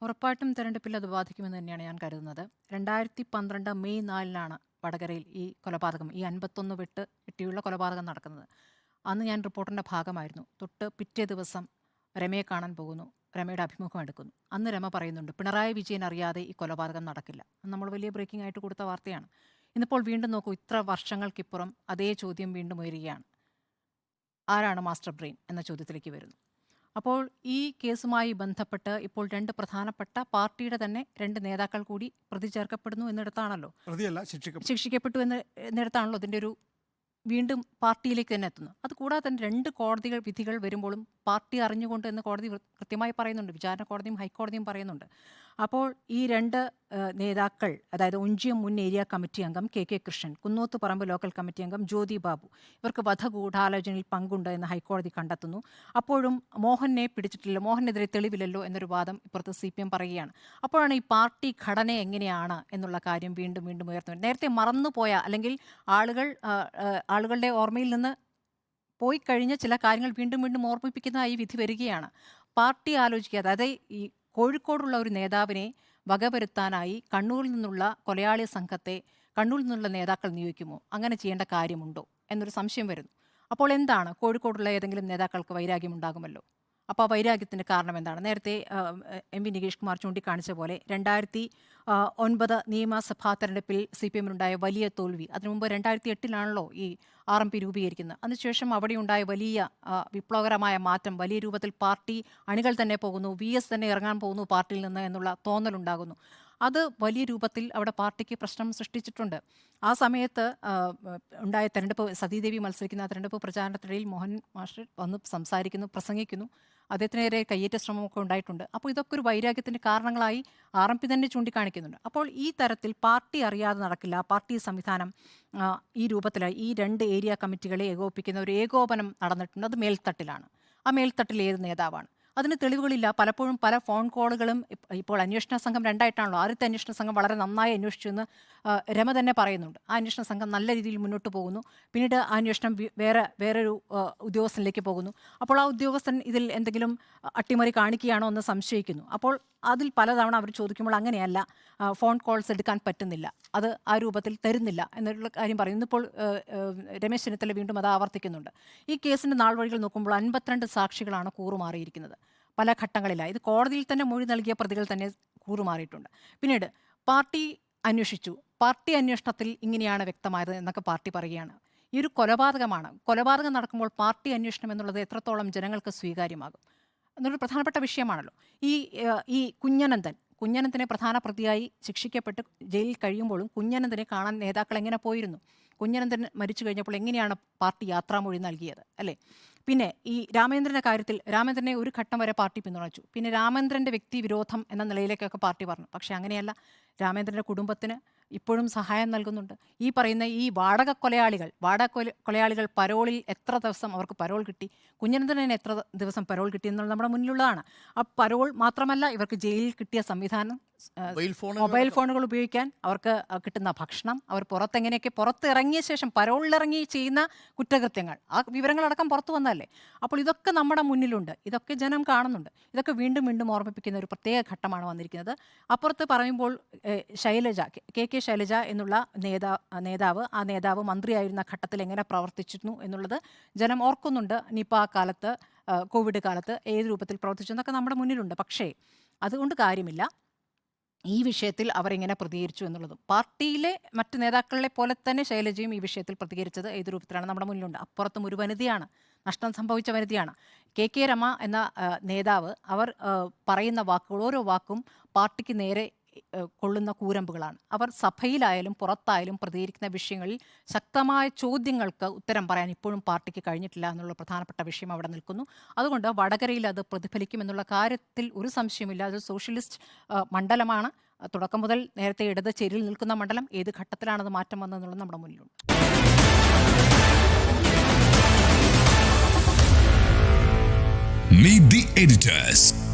ഉറപ്പായിട്ടും തെരഞ്ഞെടുപ്പിൽ അത് ബാധിക്കുമെന്ന് തന്നെയാണ് ഞാൻ കരുതുന്നത്. 2012 മെയ് 4-നാണ് വടകരയിൽ ഈ കൊലപാതകം, ഈ 51 വെട്ട് കിട്ടിയുള്ള കൊലപാതകം നടക്കുന്നത്. അന്ന് ഞാൻ റിപ്പോർട്ടറിൻ്റെ ഭാഗമായിരുന്നു. തൊട്ട് പിറ്റേ ദിവസം രമയെ കാണാൻ പോകുന്നു. രമയുടെ അഭിമുഖം എടുക്കുന്നു. അന്ന് രമ പറയുന്നുണ്ട്, പിണറായി വിജയൻ അറിയാതെ ഈ കൊലപാതകം നടക്കില്ല. അത് നമ്മൾ വലിയ ബ്രേക്കിംഗ് ആയിട്ട് കൊടുത്ത വാർത്തയാണ്. ഇന്നിപ്പോൾ വീണ്ടും നോക്കൂ, ഇത്ര വർഷങ്ങൾക്കിപ്പുറം അതേ ചോദ്യം വീണ്ടും ഉയരുകയാണ്. ആരാണ് മാസ്റ്റർ ബ്രെയിൻ എന്ന ചോദ്യത്തിലേക്ക് വരുന്നു. അപ്പോൾ ഈ കേസുമായി ബന്ധപ്പെട്ട് ഇപ്പോൾ 2 പ്രധാനപ്പെട്ട പാർട്ടിയുടെ തന്നെ 2 നേതാക്കൾ കൂടി പ്രതി ചേർക്കപ്പെടുന്നു എന്നിടത്താണല്ലോ, ശിക്ഷിക്കപ്പെട്ടു എന്നിടത്താണല്ലോ അതിൻ്റെ ഒരു വീണ്ടും പാർട്ടിയിലേക്ക് തന്നെ എത്തുന്നു. അതുകൂടാതെ തന്നെ 2 കോടതികൾ വിധികൾ വരുമ്പോഴും പാർട്ടി അറിഞ്ഞുകൊണ്ട് എന്ന് കോടതി കൃത്യമായി പറയുന്നുണ്ട്. വിചാരണ കോടതിയും ഹൈക്കോടതിയും പറയുന്നുണ്ട്. അപ്പോൾ ഈ 2 നേതാക്കൾ, അതായത് ഒഞ്ചിയം മുൻ ഏരിയ കമ്മിറ്റി അംഗം K Krishnan, Kunnothuparamba local committee അംഗം ജ്യോതി ബാബു, ഇവർക്ക് വധഗൂഢാലോചനയിൽ പങ്കുണ്ട് എന്ന് ഹൈക്കോടതി കണ്ടെത്തുന്നു. അപ്പോഴും മോഹനെ പിടിച്ചിട്ടില്ല, മോഹനെതിരെ തെളിവില്ലല്ലോ എന്നൊരു വാദം ഇപ്പുറത്ത് CPM പറയുകയാണ്. അപ്പോഴാണ് ഈ പാർട്ടി ഘടന എങ്ങനെയാണ് എന്നുള്ള കാര്യം വീണ്ടും വീണ്ടും ഉയർത്തുന്നത്. നേരത്തെ മറന്നുപോയ അല്ലെങ്കിൽ ആളുകളുടെ ഓർമ്മയിൽ നിന്ന് പോയി കഴിഞ്ഞ ചില കാര്യങ്ങൾ വീണ്ടും വീണ്ടും ഓർമ്മിപ്പിക്കുന്നതായി വിധി വരികയാണ്. പാർട്ടി ആലോചിക്കുക, അതായത് ഈ കോഴിക്കോടുള്ള ഒരു നേതാവിനെ വകവരുത്താനായി കണ്ണൂരിൽ നിന്നുള്ള കൊലയാളി സംഘത്തെ കണ്ണൂരിൽ നിന്നുള്ള നേതാക്കൾ നിയോഗിക്കുമോ? അങ്ങനെ ചെയ്യേണ്ട കാര്യമുണ്ടോ എന്നൊരു സംശയം വരുന്നു. അപ്പോൾ എന്താണ്, കോഴിക്കോടുള്ള ഏതെങ്കിലും നേതാക്കൾക്ക് വൈരാഗ്യം ഉണ്ടാകുമല്ലോ. അപ്പോൾ ആ വൈരാഗ്യത്തിൻ്റെ കാരണം എന്താണ്? നേരത്തെ MP നികേഷ് കുമാർ ചൂണ്ടിക്കാണിച്ച പോലെ 2009 നിയമസഭാ തെരഞ്ഞെടുപ്പിൽ CPM-നുണ്ടായ വലിയ തോൽവി, അതിനു മുമ്പ് 2008-ലാണല്ലോ ഈ RMP രൂപീകരിക്കുന്നത്. അതിനുശേഷം അവിടെ ഉണ്ടായ വലിയ വിപ്ലവകരമായ മാറ്റം, വലിയ രൂപത്തിൽ പാർട്ടി അണികൾ തന്നെ പോകുന്നു, VS തന്നെ ഇറങ്ങാൻ പോകുന്നു പാർട്ടിയിൽ നിന്ന് എന്നുള്ള തോന്നലുണ്ടാകുന്നു. അത് വലിയ രൂപത്തിൽ അവിടെ പാർട്ടിക്ക് പ്രശ്നം സൃഷ്ടിച്ചിട്ടുണ്ട്. ആ സമയത്ത് ഉണ്ടായ തെരഞ്ഞെടുപ്പ്, സതീദേവി മത്സരിക്കുന്ന തെരഞ്ഞെടുപ്പ് പ്രചാരണത്തിനിടയിൽ മോഹൻ മാസ്റ്റർ വന്ന് സംസാരിക്കുന്നു, പ്രസംഗിക്കുന്നു. അദ്ദേഹത്തിനെതിരെ കയ്യേറ്റ ശ്രമമൊക്കെ ഉണ്ടായിട്ടുണ്ട്. അപ്പോൾ ഇതൊക്കെ ഒരു വൈരാഗ്യത്തിൻ്റെ കാരണങ്ങളായി RMP തന്നെ ചൂണ്ടിക്കാണിക്കുന്നുണ്ട്. അപ്പോൾ ഈ തരത്തിൽ പാർട്ടി അറിയാതെ നടക്കില്ല. പാർട്ടി സംവിധാനം ഈ രൂപത്തിലായി ഈ 2 ഏരിയ കമ്മിറ്റികളെ ഏകോപിപ്പിക്കുന്ന ഒരു ഏകോപനം നടന്നിട്ടുണ്ട്. അത് മേൽത്തട്ടിലാണ്. ആ മേൽത്തട്ടിൽ ഏത് നേതാവാണ്? അതിന് തെളിവുകളില്ല. പലപ്പോഴും പല ഫോൺ കോളുകളും ഇപ്പോൾ അന്വേഷണ സംഘം 2ആയിട്ടാണല്ലോ. ആദ്യത്തെ അന്വേഷണ സംഘം വളരെ നന്നായി അന്വേഷിച്ചു എന്ന് രമ തന്നെ പറയുന്നുണ്ട്. ആ അന്വേഷണ സംഘം നല്ല രീതിയിൽ മുന്നോട്ട് പോകുന്നു. പിന്നീട് ആ അന്വേഷണം വേറൊരു ഉദ്യോഗസ്ഥനിലേക്ക് പോകുന്നു. അപ്പോൾ ആ ഉദ്യോഗസ്ഥൻ ഇതിൽ എന്തെങ്കിലും അട്ടിമറി കാണിക്കുകയാണോ എന്ന് സംശയിക്കുന്നു. അപ്പോൾ അതിൽ പലതവണ അവർ ചോദിക്കുമ്പോൾ അങ്ങനെയല്ല, ഫോൺ കോൾസ് എടുക്കാൻ പറ്റുന്നില്ല, അത് ആ രൂപത്തിൽ തരുന്നില്ല എന്നുള്ള കാര്യം പറയുന്നു. ഇപ്പോൾ രമേശ് ചെന്നിത്തല വീണ്ടും അത് ആവർത്തിക്കുന്നുണ്ട്. ഈ കേസിൻ്റെ നാൾ വഴികൾ നോക്കുമ്പോൾ 52 സാക്ഷികളാണ് കൂറുമാറിയിരിക്കുന്നത് പല ഘട്ടങ്ങളിലായി. ഇത് കോടതിയിൽ തന്നെ മൊഴി നൽകിയ പ്രതികൾ തന്നെ കൂറുമാറിയിട്ടുണ്ട്. പിന്നീട് പാർട്ടി അന്വേഷിച്ചു, പാർട്ടി അന്വേഷണത്തിൽ ഇങ്ങനെയാണ് വ്യക്തമായത് എന്നൊക്കെ പാർട്ടി പറയുകയാണ്. ഈ ഒരു കൊലപാതകം നടക്കുമ്പോൾ പാർട്ടി അന്വേഷണം എന്നുള്ളത് എത്രത്തോളം ജനങ്ങൾക്ക് സ്വീകാര്യമാകും എന്നൊരു പ്രധാനപ്പെട്ട വിഷയമാണല്ലോ. ഈ കുഞ്ഞനന്തനെ പ്രധാന പ്രതിയായി ശിക്ഷിക്കപ്പെട്ട് ജയിലിൽ കഴിയുമ്പോഴും കുഞ്ഞനന്തനെ കാണാൻ നേതാക്കൾ എങ്ങനെ പോയിരുന്നു? കുഞ്ഞനന്തൻ മരിച്ചു കഴിഞ്ഞപ്പോൾ എങ്ങനെയാണ് പാർട്ടി യാത്രാമൊഴി നൽകിയത്, അല്ലേ? പിന്നെ ഈ രാമേന്ദ്രൻ്റെ കാര്യത്തിൽ രാമേന്ദ്രനെ ഒരു ഘട്ടം വരെ പാർട്ടി പിന്തുണച്ചു. പിന്നെ രാമേന്ദ്രൻ്റെ വ്യക്തി വിരോധം എന്ന നിലയിലേക്കൊക്കെ പാർട്ടി പറഞ്ഞു. പക്ഷേ അങ്ങനെയല്ല, രാമേന്ദ്രൻ്റെ കുടുംബത്തിന് ഇപ്പോഴും സഹായം നൽകുന്നുണ്ട്. ഈ പറയുന്ന ഈ വാടക കൊലയാളികൾ പരോളിൽ എത്ര ദിവസം അവർക്ക് പരോൾ കിട്ടി, കുഞ്ഞനന്തന് എത്ര ദിവസം പരോൾ കിട്ടി എന്നുള്ളത് നമ്മുടെ മുന്നിലുള്ളതാണ്. ആ പരോൾ മാത്രമല്ല, ഇവർക്ക് ജയിലിൽ കിട്ടിയ സംവിധാനം, മൊബൈൽ ഫോണുകൾ ഉപയോഗിക്കാൻ, അവർക്ക് കിട്ടുന്ന ഭക്ഷണം, അവർ പുറത്തിറങ്ങിയ ശേഷം പരോളിലിറങ്ങി ചെയ്യുന്ന കുറ്റകൃത്യങ്ങൾ, ആ വിവരങ്ങളടക്കം പുറത്തു വന്നതല്ലേ. അപ്പോൾ ഇതൊക്കെ നമ്മുടെ മുന്നിലുണ്ട്, ഇതൊക്കെ ജനം കാണുന്നുണ്ട്. ഇതൊക്കെ വീണ്ടും വീണ്ടും ഓർമ്മിപ്പിക്കുന്ന ഒരു പ്രത്യേക ഘട്ടമാണ് വന്നിരിക്കുന്നത്. അപ്പുറത്ത് പറയുമ്പോൾ ശൈലജ, കെ ശൈലജ എന്നുള്ള നേതാവ് മന്ത്രിയായിരുന്ന ഘട്ടത്തിൽ എങ്ങനെ പ്രവർത്തിച്ചിരുന്നു എന്നുള്ളത് ജനം ഓർക്കുന്നുണ്ട്. നിപ കാലത്ത്, കോവിഡ് കാലത്ത് ഏത് രൂപത്തിൽ പ്രവർത്തിച്ചു എന്നൊക്കെ നമ്മുടെ മുന്നിലുണ്ട്. പക്ഷേ അതുകൊണ്ട് കാര്യമില്ല. ഈ വിഷയത്തിൽ അവരെങ്ങനെ പ്രതികരിച്ചു എന്നുള്ളതും, പാർട്ടിയിലെ മറ്റ് നേതാക്കളെ പോലെ തന്നെ ശൈലജയും ഈ വിഷയത്തിൽ പ്രതികരിച്ചത് ഏത് രൂപത്തിലാണ് നമ്മുടെ മുന്നിലുണ്ട്. അപ്പുറത്തും ഒരു വനിതയാണ്, നഷ്ടം സംഭവിച്ച വനിതയാണ് കെ രമ എന്ന നേതാവ്. അവർ പറയുന്ന വാക്കുകൾ, ഓരോ വാക്കും പാർട്ടിക്ക് നേരെ കൊള്ളുന്ന കൂരമ്പുകളാണ്. അവർ സഭയിലായാലും പുറത്തായാലും പ്രതികരിക്കുന്ന വിഷയങ്ങളിൽ ശക്തമായ ചോദ്യങ്ങൾക്ക് ഉത്തരം പറയാൻ ഇപ്പോഴും പാർട്ടിക്ക് കഴിഞ്ഞിട്ടില്ല എന്നുള്ള പ്രധാനപ്പെട്ട വിഷയം അവിടെ നിൽക്കുന്നു. അതുകൊണ്ട് വടകരയിൽ അത് പ്രതിഫലിക്കുമെന്നുള്ള കാര്യത്തിൽ ഒരു സംശയമില്ല. അത് സോഷ്യലിസ്റ്റ് മണ്ഡലമാണ്. തുടക്കം മുതൽ നേരത്തെ ഇടത് ചേരിയിൽ നിൽക്കുന്ന മണ്ഡലം. ഏത് ഘട്ടത്തിലാണത് മാറ്റം വന്നതെന്നുള്ളത് നമ്മുടെ മുന്നിലുണ്ട്. Meet the editors.